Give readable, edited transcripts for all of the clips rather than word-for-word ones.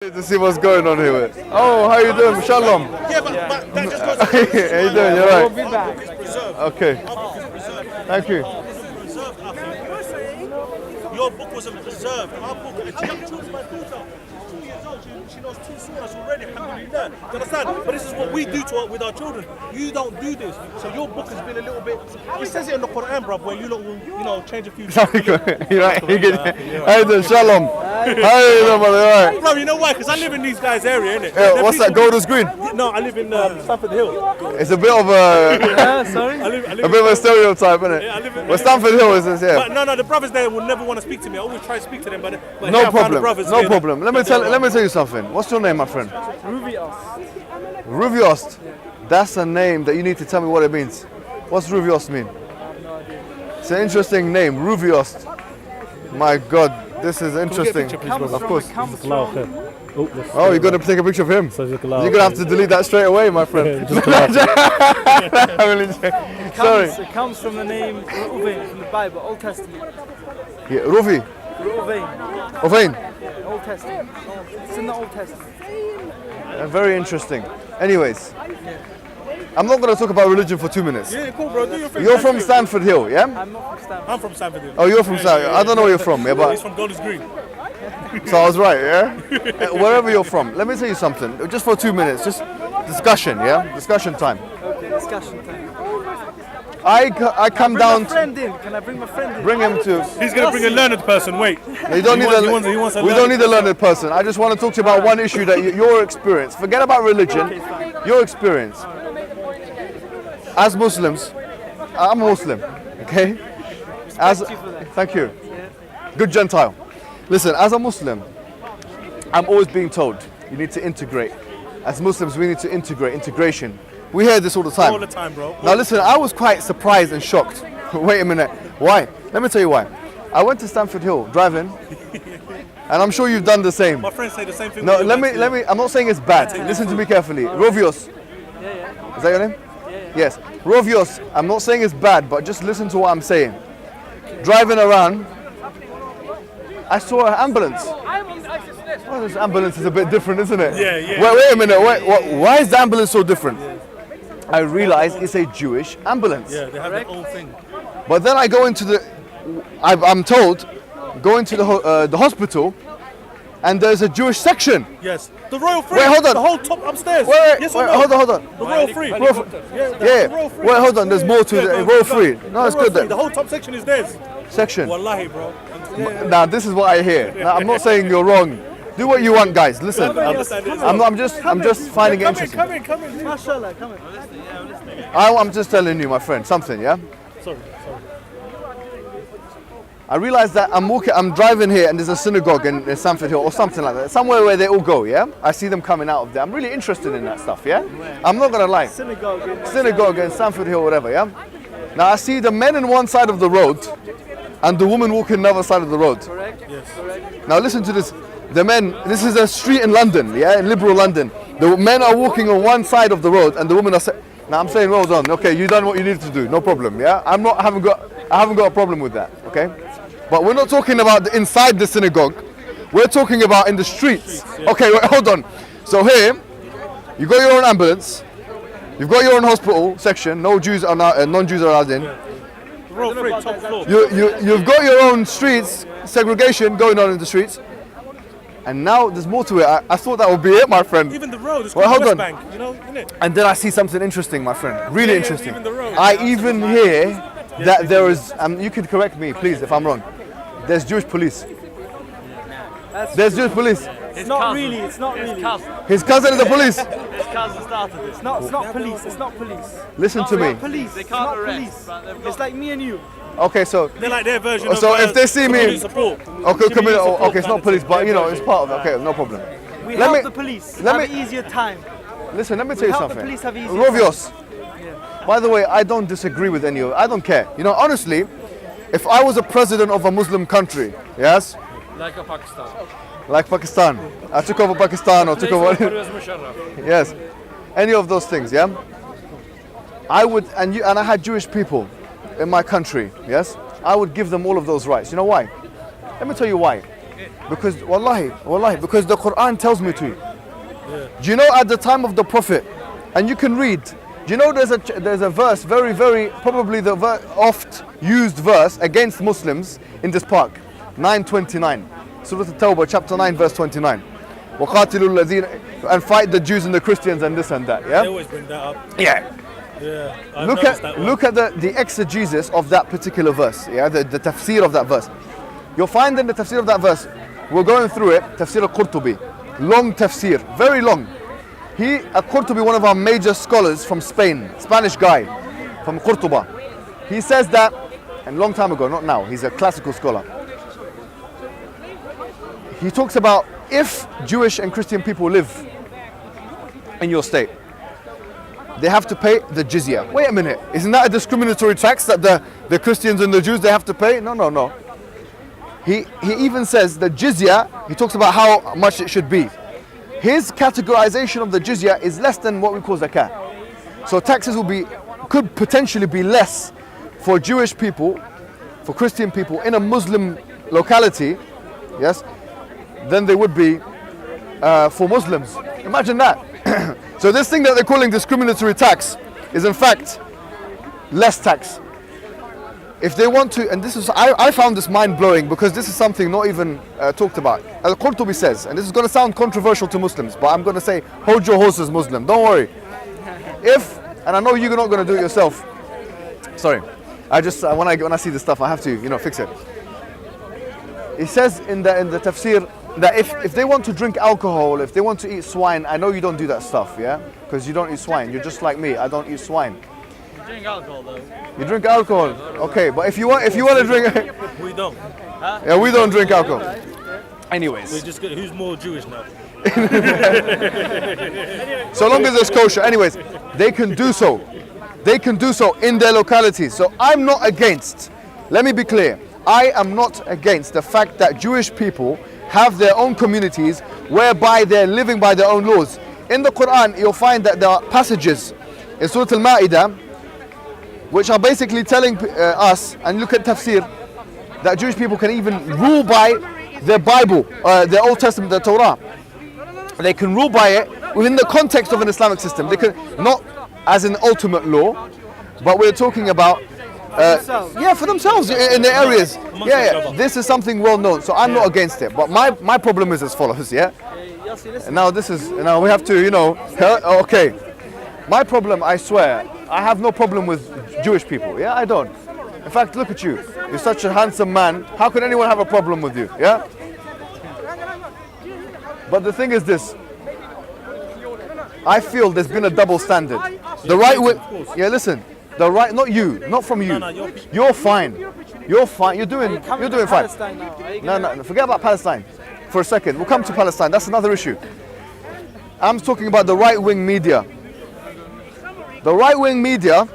To see what's going on here. Oh, how you doing? Shalom. Yeah, but that just goes. How you doing? You're right. We'll be back. Okay. Thank you. Your book wasn't preserved. Our book, and she chose my daughter. 2 years old. She knows 2 surahs already. Alhamdulillah. Do you understand? But this is what we do with our children. You don't do this. So your book has been a little bit. It says it in the Quran, bruv, where you lot will, change a few. You're right. You're good. How you doing? Shalom. How you doing, brother? All right. Bro, you know why? Because I live in these guys' area, innit? Yeah, what's that? Golders Green? No, I live in Stamford Hill. It's a bit of a Sorry? I live a bit of a stereotype, isn't it? Yeah, I live in- Well, Stamford Hill is this, yeah. But no, the brothers there will never want to speak to me. I always try to speak to them, but No here I found the problem. brothers No here. problem. Let me tell you something. What's your name, my friend? Ruvios. Ruviost. That's a name that you need to tell me what it means. What's Ruviost mean? It's an interesting name, Ruviost. My God, this is interesting. Of course. Oh, you're going to take a picture of him? You're going to have to delete that straight away, my friend. Sorry. It comes from the name Reuven from the Bible, Old Testament. Yeah, Ruvi. Reuven, Ovain. Old Testament. It's in the Old Testament. Very interesting. Anyways, I'm not going to talk about religion for 2 minutes. Yeah, cool, bro. Do your thing. You're from Stanford Hill, yeah? I'm not from Stanford. I'm from Stamford Hill. Oh, you're from Stanford. I don't know where you're from, yeah, He's but from Golders Green. so I was right, yeah? Wherever you're from, let me tell you something. Just for 2 minutes, just discussion, yeah? Discussion time. Okay, discussion time. I come Bring down my friend in. Can I bring my friend in? bring him to. He's gonna bring a learned person. Wait. You don't need He wants a we don't need a learned person. I just want to talk to you about one issue that your experience. Forget about religion. Your experience. As Muslims, I'm a Muslim, okay? Thank you. Good Gentile. Listen, as a Muslim, I'm always being told you need to integrate. As Muslims, we need to integrate. Integration. We hear this all the time. All the time, bro. Now listen, I was quite surprised and shocked. Wait a minute. Why? Let me tell you why. I went to Stamford Hill driving, and I'm sure you've done the same. My friends say the same thing. No, when let you me. I'm not saying it's bad. Listen to me carefully. Rovios. Yeah. Is that your name? Yes. Rovios. I'm not saying it's bad, but just listen to what I'm saying. Driving around, I saw an ambulance. Well, this ambulance is a bit different, isn't it? Yeah. Wait a minute. Why is the ambulance so different? I realize it's a Jewish ambulance. Yeah, they have their own thing. But then I go into I'm told, go into the hospital, and there's a Jewish section. Yes. The Royal Free. Wait, hold on. The whole top upstairs. Wait, yes or no? hold on. The Royal Free. Royal Free. Yeah. Yeah. The Royal Free. Wait, hold on. There's more to the Royal Free. No, it's good The then. whole top section is theirs. Section. Wallahi, bro. Now this is what I hear. Now, I'm not saying you're wrong. Do what you want, guys. Listen. I'm just finding it interesting. Come in. Mashallah, come in. I'm just telling you, my friend, something. Yeah. Sorry. I realize that I'm driving here and there's a synagogue in Stamford Hill or something like that. Somewhere where they all go, yeah? I see them coming out of there. I'm really interested in that stuff, yeah? I'm not gonna lie. Synagogue in Stamford Hill, whatever, yeah? Now I see the men on one side of the road and the woman walking on the other side of the road. Correct? Yes. Correct. Now listen to this. The men, this is a street in London, yeah? In liberal London. The men are walking on one side of the road and the women are now I'm saying well done. Okay, you done what you needed to do. No problem, yeah? I haven't got a problem with that, okay? But we're not talking about inside the synagogue. We're talking about in the streets. Okay, wait, hold on. So here, you got your own ambulance. You've got your own hospital section. No Jews are non-Jews are allowed in. Royal Free, top floor. You've got your own streets, segregation going on in the streets. And now there's more to it. I thought that would be it, my friend. Even the road is Well, called hold West on. Bank, you know, isn't it? And then I see something interesting, my friend. Really Yeah, interesting. even the road. I even hear that there is, you could correct me, please, if I'm wrong. There's Jewish police. There's Jewish police. It's not really. His cousin is the police. His cousin started this. It's not police. It's not police. Listen to me. Police. They It's can't not arrest, police. but they've got- It's like me and you. Okay, so They're like their version of So if they see me- community support. okay, Community support okay, it's kind not of police, thing. but you know, Their it's part of it. Okay, no problem. We Let help me- the police let have me- an easier time. Listen, let me tell you help the something. police have easier Rovios. By the way, I don't disagree with any of it. I don't care. You know, honestly, if I was a president of a Muslim country, yes, Like a Pakistan. like Pakistan, I took over Pakistan or took over, Musharraf. yes, any of those things, yeah, I would, and I had Jewish people in my country, yes, I would give them all of those rights. You know why? Let me tell you why. Because wallahi, because the Quran tells me to. Do you know at the time of the Prophet, and you can read, do you know there's a verse, very, very, probably the oft used verse against Muslims in this park, 929. Surah At-Tawbah, chapter 9, verse 29. وَقَاتِلُوا الَّذِينَ, and fight the Jews and the Christians and this and that, yeah? They always bring that up. Yeah. Yeah. Look at the exegesis of that particular verse, yeah, the tafsir of that verse. You'll find in the tafsir of that verse, we're going through it, tafsir al-Qurtubi, long tafsir, very long. Al-Qurtubi, one of our major scholars from Spain, Spanish guy from Qurtuba, he says that, and long time ago, not now, he's a classical scholar. He talks about if Jewish and Christian people live in your state, they have to pay the jizya. Wait a minute, isn't that a discriminatory tax that the Christians and the Jews, they have to pay? No. He even says the jizya, he talks about how much it should be. His categorization of the jizya is less than what we call zakah. So taxes could potentially be less for Jewish people, for Christian people in a Muslim locality, yes, than they would be for Muslims. Imagine that. So this thing that they're calling discriminatory tax is in fact less tax. If they want to, and this is, I found this mind-blowing because this is something not even talked about. Al-Qurtubi says, and this is going to sound controversial to Muslims, but I'm going to say, hold your horses, Muslim, don't worry. And I know you're not going to do it yourself. Sorry, I just, when I see this stuff, I have to, fix it. It says in the tafsir, that if they want to drink alcohol, if they want to eat swine, I know you don't do that stuff, yeah? Because you don't eat swine. You're just like me. I don't eat swine. You drink alcohol though. You drink alcohol, okay? But if you want to drink, We don't. Huh? yeah, we don't drink alcohol. Anyways, We just who's more Jewish now? so long as it's kosher. Anyways, they can do so. They can do so in their localities. So I'm not against. Let me be clear. I am not against the fact that Jewish people have their own communities whereby they're living by their own laws. In the Quran, you'll find that there are passages in Surah Al-Ma'idah which are basically telling us, and look at tafsir, that Jewish people can even rule by their Bible, their Old Testament, the Torah. They can rule by it within the context of an Islamic system. They can, not as an ultimate law, but we're talking about for themselves in their areas. Yeah, this is something well known, so I'm not against it. But my problem is as follows, yeah? And now now we have to, okay. My problem, I swear, I have no problem with Jewish people, yeah? I don't. In fact, look at you. You're such a handsome man. How can anyone have a problem with you, yeah? But the thing is this. I feel there's been a double standard. The right way, yeah, listen. The right, not you, not from you. You're fine. You're fine. You're doing fine. No. Forget about Palestine for a second. We'll come to Palestine. That's another issue. I'm talking about the right-wing media. The right-wing media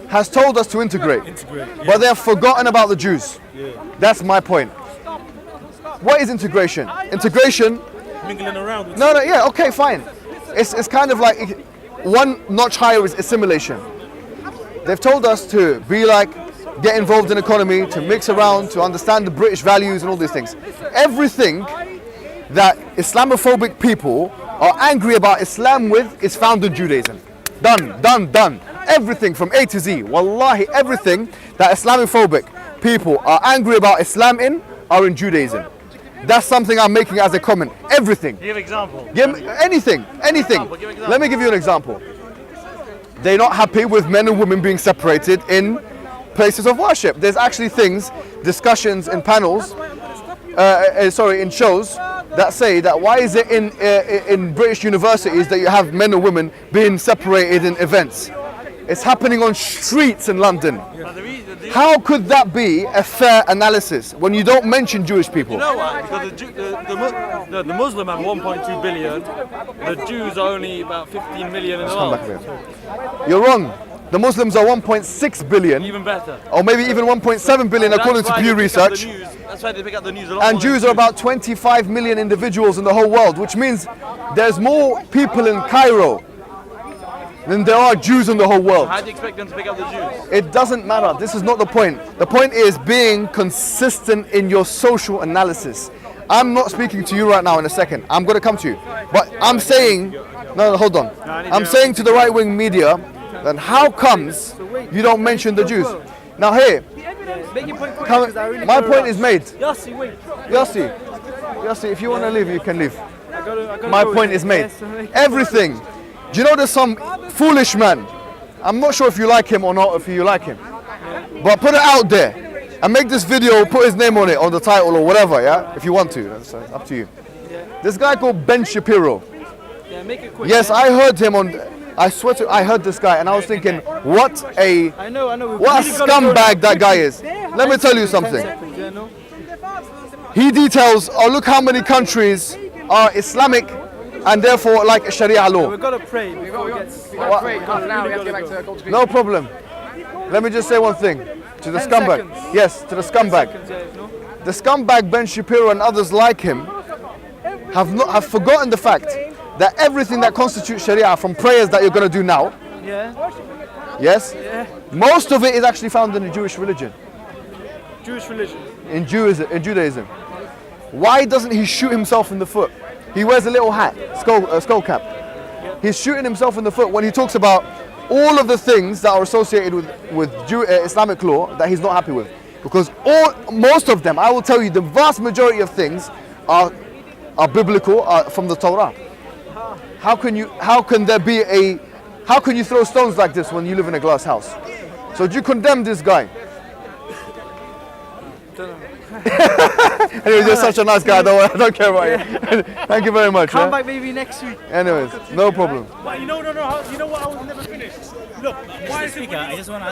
has told us to integrate, but they have forgotten about the Jews. That's my point. What is integration? Integration. Mingling around. No, yeah, okay, fine. It's kind of like one notch higher is assimilation. They've told us to be like, get involved in economy, to mix around, to understand the British values and all these things. Everything that Islamophobic people are angry about Islam with is found in Judaism. Done. Everything from A to Z. Wallahi, everything that Islamophobic people are angry about Islam in are in Judaism. That's something I'm making as a comment. Everything. Give example. Anything. Let me give you an example. They're not happy with men and women being separated in places of worship. There's actually discussions in panels, in shows that say that why is it in British universities that you have men and women being separated in events? It's happening on streets in London. How could that be a fair analysis when you don't mention Jewish people? You know why? Because the Muslim have 1.2 billion, the Jews are only about 15 million in the world. You're wrong. The Muslims are 1.6 billion. Even better. Or maybe even 1.7 billion according to Pew Research. That's why they pick up the news a lot. And Jews are about 25 million individuals in the whole world, which means there's more people in Cairo than there are Jews in the whole world. How do you expect them to pick up the Jews? It doesn't matter. This is not the point. The point is being consistent in your social analysis. I'm not speaking to you right now in a second. I'm going to come to you. But I'm saying, no, hold on. I'm saying to the right-wing media, then how comes you don't mention the Jews? Now here, Make your point quick, 'cause I really my gotta point rush. is made. Yossi, wait. Yossi, if you want to leave, you can leave. I gotta My go point with is it. made. Yes, make it Everything. Do you know there's some foolish man? I'm not sure if you like him or not, if you like him. But put it out there and make this video, put his name on it, on the title or whatever, yeah? If you want to, that's up to you. This guy called Ben Shapiro. Yeah, make it quick. Yes, yeah? I heard him on, I swear to, I heard this guy and I was thinking, what a I know. We've what a really gotta go scumbag that guy quickly. is. Let me tell you 10 something. seconds, yeah, no? He details, oh look how many countries are Islamic and therefore like Sharia law. We've got to pray before it gets... No problem. Let me just say one thing to the 10 scumbag. seconds. Yes, to the scumbag. No? The scumbag Ben Shapiro and others like him have forgotten the fact that everything that constitutes Sharia, from prayers that you're going to do now, Yeah? yes, Yeah. most of it is actually found in the Jewish religion, Jewish religion. in Judaism. Why doesn't he shoot himself in the foot? He wears a little hat, skull cap. He's shooting himself in the foot when he talks about all of the things that are associated with Islamic law that he's not happy with. Because most of them, I will tell you, the vast majority of things are biblical, are from the Torah. How can you throw stones like this when you live in a glass house? So do you condemn this guy? Anyway, you're such a nice guy. I don't care about you. Thank you very much. Come yeah? back maybe next week. Anyways, no problem. But you know what I was never finished? Look, why is it... I just want to